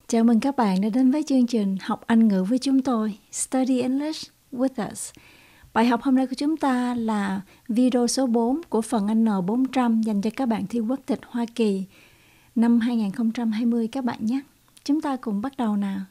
Chào mừng các bạn đã đến với chương trình Học Anh ngữ với chúng tôi, Study English with us. Bài học hôm nay của chúng ta là video số 4 của phần N-400 dành cho các bạn thi quốc tịch Hoa Kỳ năm 2020 các bạn nhé. Chúng ta cùng bắt đầu nào.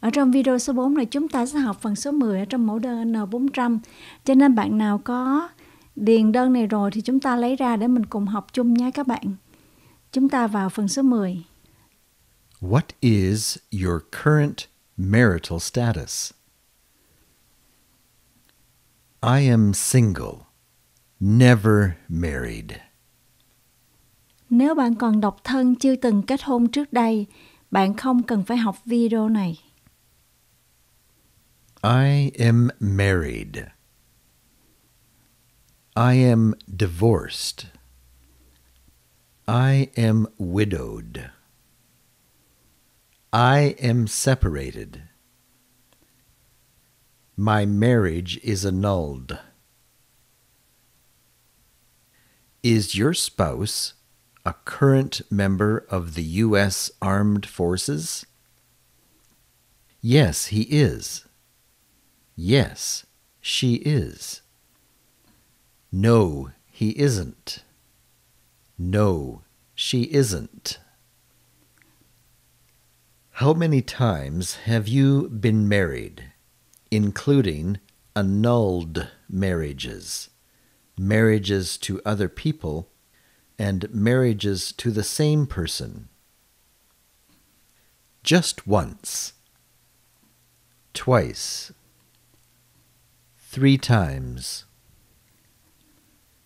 Ở trong video số 4 này chúng ta sẽ học phần số 10 ở trong mẫu đơn N-400. Cho nên bạn nào có điền đơn này rồi thì chúng ta lấy ra để mình cùng học chung nha các bạn. Chúng ta vào phần số 10. What is your current marital status? I am single, never married. Nếu bạn còn độc thân chưa từng kết hôn trước đây, bạn không cần phải học video này. I am married. I am divorced. I am widowed. I am separated. My marriage is annulled. Is your spouse a current member of the U.S. Armed Forces? Yes, he is. Yes, she is. No, he isn't. No, she isn't. How many times have you been married, including annulled marriages, marriages to other people, and marriages to the same person? Just once. Twice. 3 times.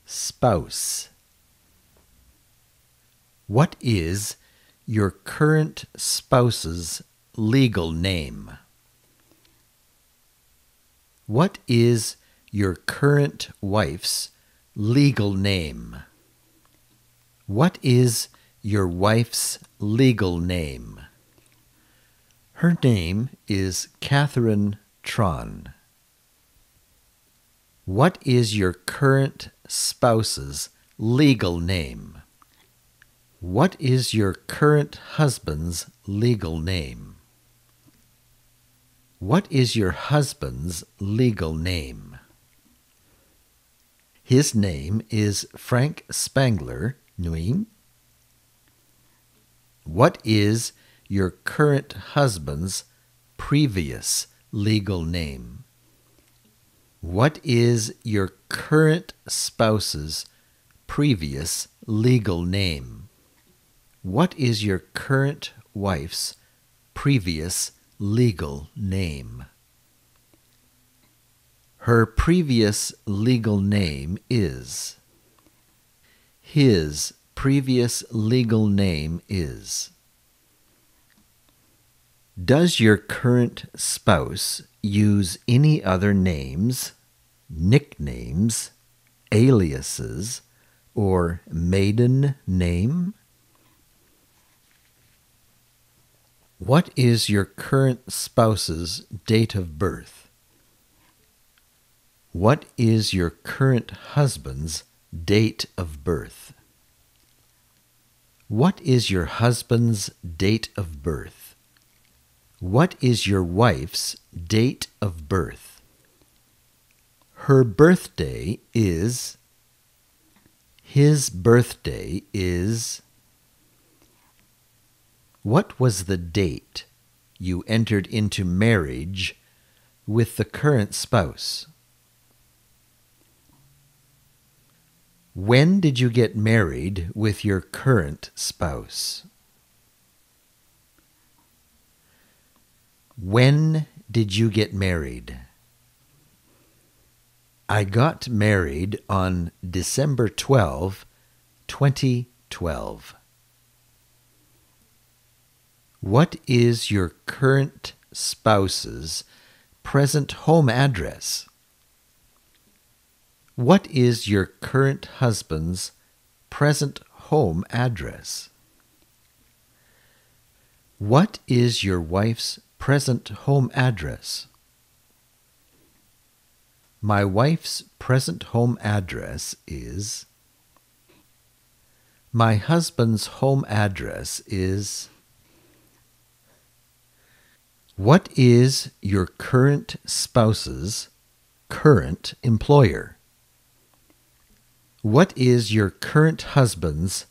Spouse. What is your current spouse's legal name? What is your current wife's legal name? What is your wife's legal name? Her name is Catherine Tron. What is your current spouse's legal name? What is your current husband's legal name? What is your husband's legal name? His name is Frank Spangler, Nguyen. What is your current husband's previous legal name? What is your current spouse's previous legal name? What is your current wife's previous legal name? Her previous legal name is. His previous legal name is. Does your current spouse use any other names, nicknames, aliases, or maiden name? What is your current spouse's date of birth? What is your current husband's date of birth? What is your husband's date of birth? What is your wife's date of birth? Her birthday is. His birthday is. What was the date you entered into marriage with the current spouse? When did you get married with your current spouse? When did you get married? I got married on December 12, 2012. What is your current spouse's present home address? What is your current husband's present home address? What is your wife's present home address? My wife's present home address is... My husband's home address is... What is your current spouse's current employer? What is your current husband's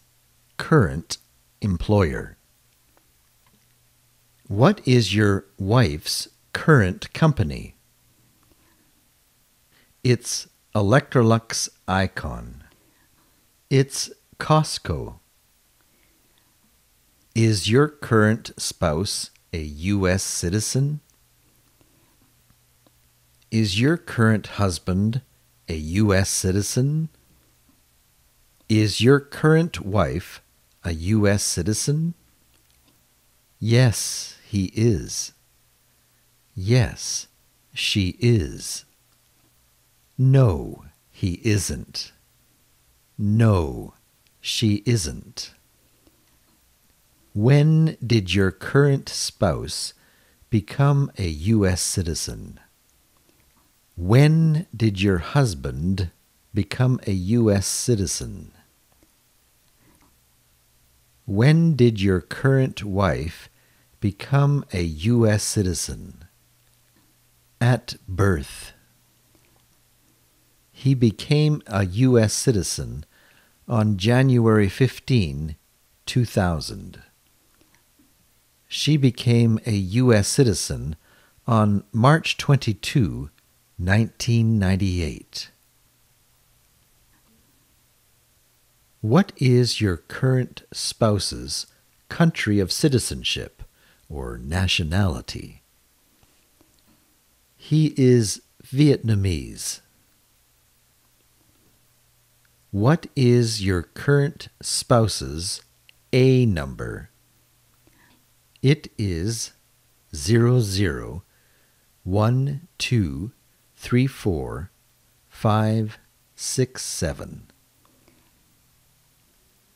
current employer? What is your wife's current company? It's Electrolux Icon. It's Costco. Is your current spouse a U.S. citizen? Is your current husband a U.S. citizen? Is your current wife a U.S. citizen? Yes, he is. Yes, she is. No, he isn't. No, she isn't. When did your current spouse become a U.S. citizen? When did your husband become a U.S. citizen? When did your current wife become a U.S. citizen? At birth. He became a U.S. citizen on January 15, 2000. She became a U.S. citizen on March 22, 1998. What is your current spouse's country of citizenship or nationality? He is Vietnamese. What is your current spouse's A number? It is 0012345667.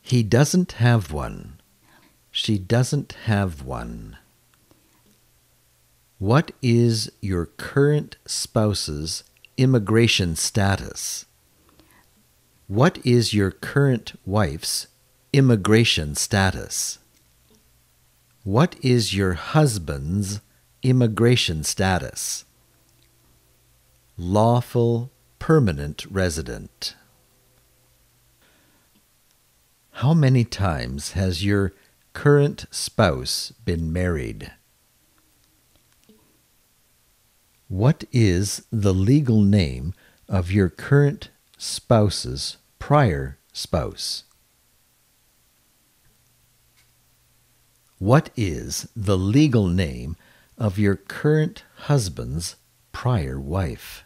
He doesn't have one. She doesn't have one. What is your current spouse's immigration status? What is your current wife's immigration status? What is your husband's immigration status? Lawful permanent resident. How many times has your current spouse been married? What is the legal name of your current spouse's prior spouse? What is the legal name of your current husband's prior wife?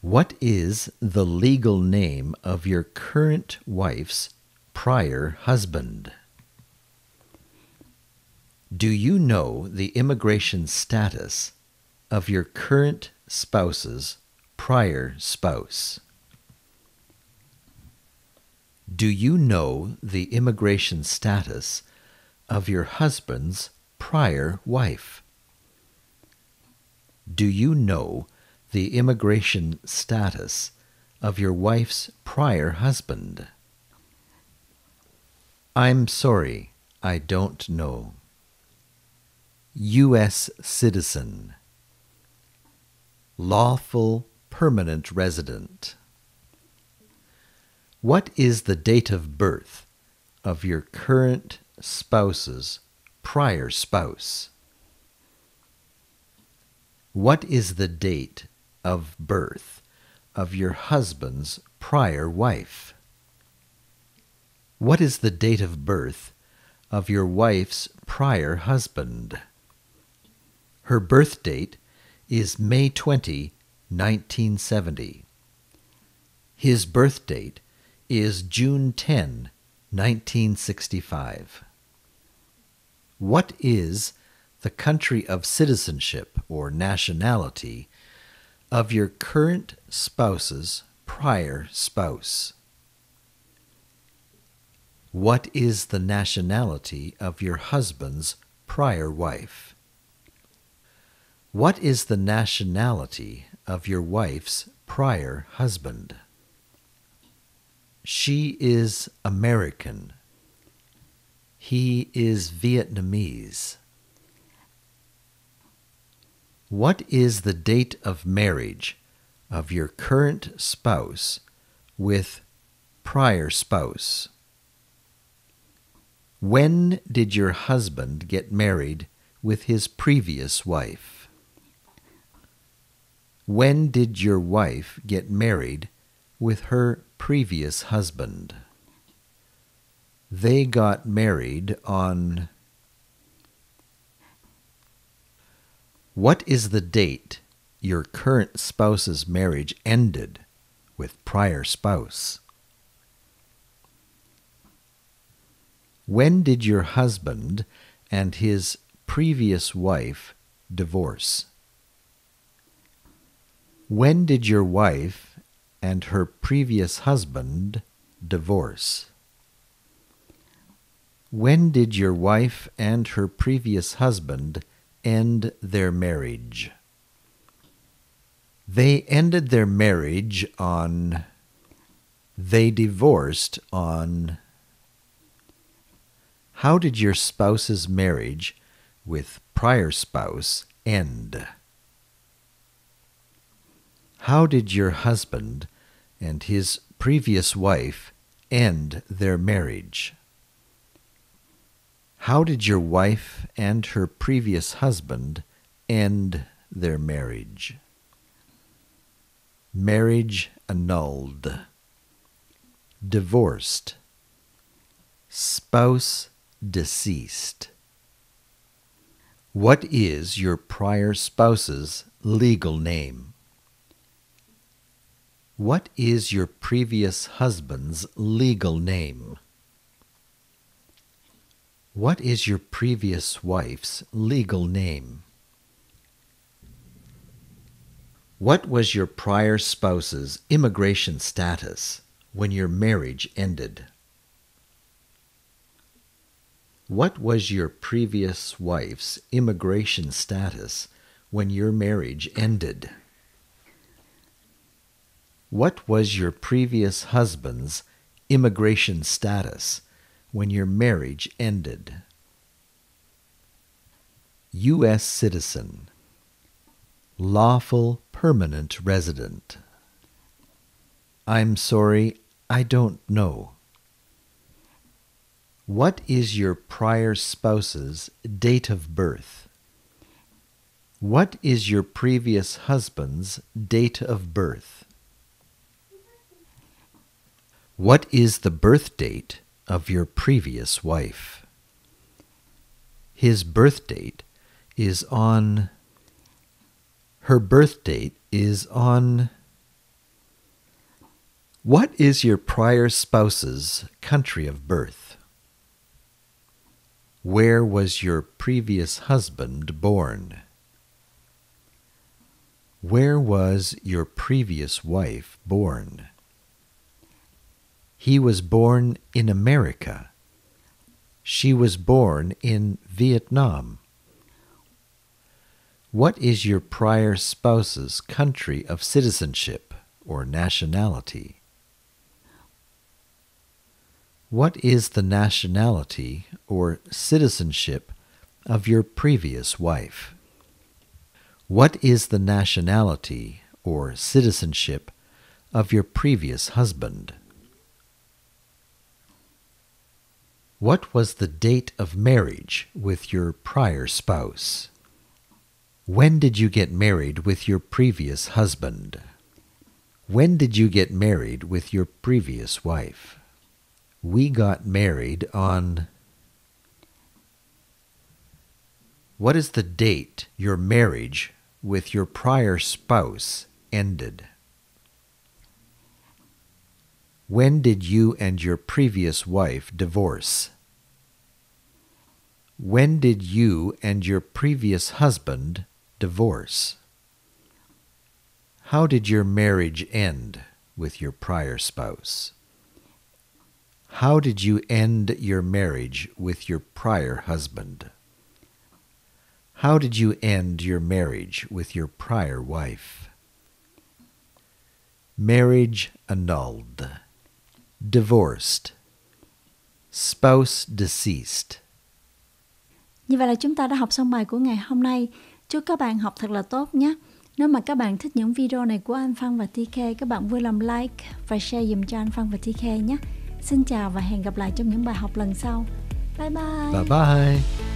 What is the legal name of your current wife's prior husband? Do you know the immigration status of your current spouse's prior spouse? Do you know the immigration status of your husband's prior wife? Do you know the immigration status of your wife's prior husband? I'm sorry, I don't know. U.S. citizen. Lawful permanent resident. What is the date of birth of your current spouse's prior spouse? What is the date of birth of your husband's prior wife? What is the date of birth of your wife's prior husband? Her birth date is May 20, 1970. His birth date is June 10, 1965. What is the country of citizenship or nationality of your current spouse's prior spouse? What is the nationality of your husband's prior wife? What is the nationality of your wife's prior husband? She is American. He is Vietnamese. What is the date of marriage of your current spouse with prior spouse? When did your husband get married with his previous wife? When did your wife get married with her previous husband? They got married on... What is the date your current spouse's marriage ended with prior spouse? When did your husband and his previous wife divorce? When did your wife and her previous husband divorce? When did your wife and her previous husband end their marriage? They ended their marriage on... They divorced on... How did your spouse's marriage with prior spouse end? How did your husband and his previous wife end their marriage? How did your wife and her previous husband end their marriage? Marriage annulled. Divorced. Spouse deceased. What is your prior spouse's legal name? What is your previous husband's legal name? What is your previous wife's legal name? What was your prior spouse's immigration status when your marriage ended? What was your previous wife's immigration status when your marriage ended? What was your previous husband's immigration status when your marriage ended? U.S. citizen. Lawful permanent resident. I'm sorry, I don't know. What is your prior spouse's date of birth? What is your previous husband's date of birth? What is the birth date of your previous wife? His birth date is on... Her birth date is on... What is your prior spouse's country of birth? Where was your previous husband born? Where was your previous wife born? He was born in America. She was born in Vietnam. What is your prior spouse's country of citizenship or nationality? What is the nationality or citizenship of your previous wife? What is the nationality or citizenship of your previous husband? What was the date of marriage with your prior spouse? When did you get married with your previous husband? When did you get married with your previous wife? We got married on... What is the date your marriage with your prior spouse ended? When did you and your previous wife divorce? When did you and your previous husband divorce? How did your marriage end with your prior spouse? How did you end your marriage with your prior husband? How did you end your marriage with your prior wife? Marriage annulled. Divorced. Spouse deceased. Như vậy là chúng ta đã học xong bài của ngày hôm nay. Chúc các bạn học thật là tốt nhé. Nếu mà các bạn thích những video này của anh Phân và TK, các bạn vui lòng like và share dùm cho anh Phân và TK nhé. Xin chào và hẹn gặp lại trong những bài học lần sau. Bye bye. Bye bye.